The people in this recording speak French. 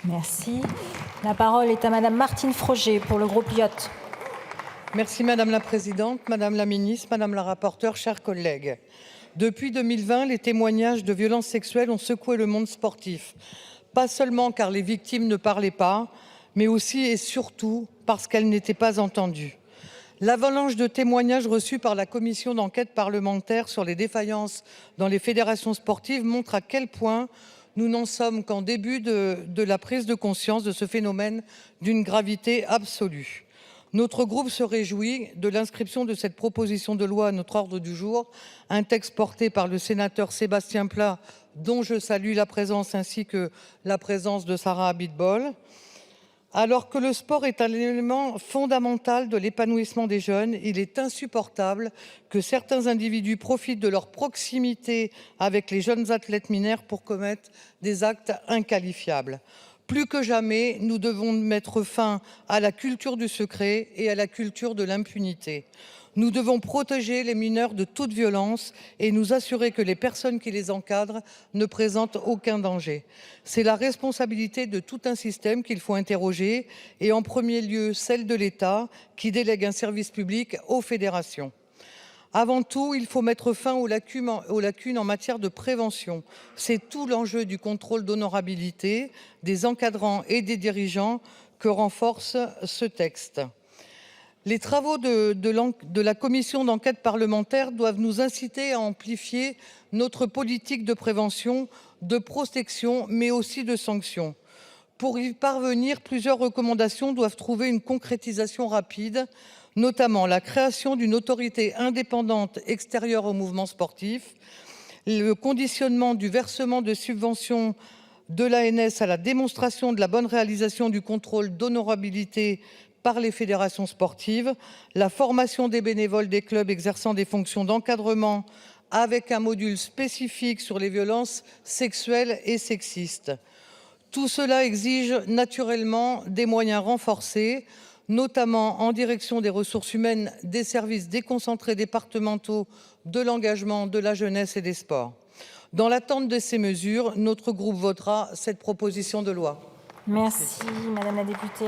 Merci. La parole est à Madame Martine Froger pour le groupe IOT. Merci Madame la Présidente, Madame la Ministre, Madame la Rapporteure, chers collègues. Depuis 2020, les témoignages de violences sexuelles ont secoué le monde sportif. Pas seulement car les victimes ne parlaient pas, mais aussi et surtout parce qu'elles n'étaient pas entendues. L'avalanche de témoignages reçus par la commission d'enquête parlementaire sur les défaillances dans les fédérations sportives montre à quel point nous n'en sommes qu'en début de la prise de conscience de ce phénomène d'une gravité absolue. Notre groupe se réjouit de l'inscription de cette proposition de loi à notre ordre du jour, un texte porté par le sénateur Sébastien Pla, dont je salue la présence, ainsi que la présence de Sarah Abitbol. Alors que le sport est un élément fondamental de l'épanouissement des jeunes, il est insupportable que certains individus profitent de leur proximité avec les jeunes athlètes mineurs pour commettre des actes inqualifiables. Plus que jamais, nous devons mettre fin à la culture du secret et à la culture de l'impunité. Nous devons protéger les mineurs de toute violence et nous assurer que les personnes qui les encadrent ne présentent aucun danger. C'est la responsabilité de tout un système qu'il faut interroger, et en premier lieu celle de l'État qui délègue un service public aux fédérations. Avant tout, il faut mettre fin aux lacunes en matière de prévention. C'est tout l'enjeu du contrôle d'honorabilité des encadrants et des dirigeants que renforce ce texte. Les travaux de la commission d'enquête parlementaire doivent nous inciter à amplifier notre politique de prévention, de protection, mais aussi de sanctions. Pour y parvenir, plusieurs recommandations doivent trouver une concrétisation rapide, notamment la création d'une autorité indépendante extérieure au mouvement sportif, le conditionnement du versement de subventions de l'ANS à la démonstration de la bonne réalisation du contrôle d'honorabilité par les fédérations sportives, la formation des bénévoles des clubs exerçant des fonctions d'encadrement avec un module spécifique sur les violences sexuelles et sexistes. Tout cela exige naturellement des moyens renforcés, notamment en direction des ressources humaines des services déconcentrés départementaux de l'engagement, de la jeunesse et des sports. Dans l'attente de ces mesures, notre groupe votera cette proposition de loi. Merci, Madame la députée.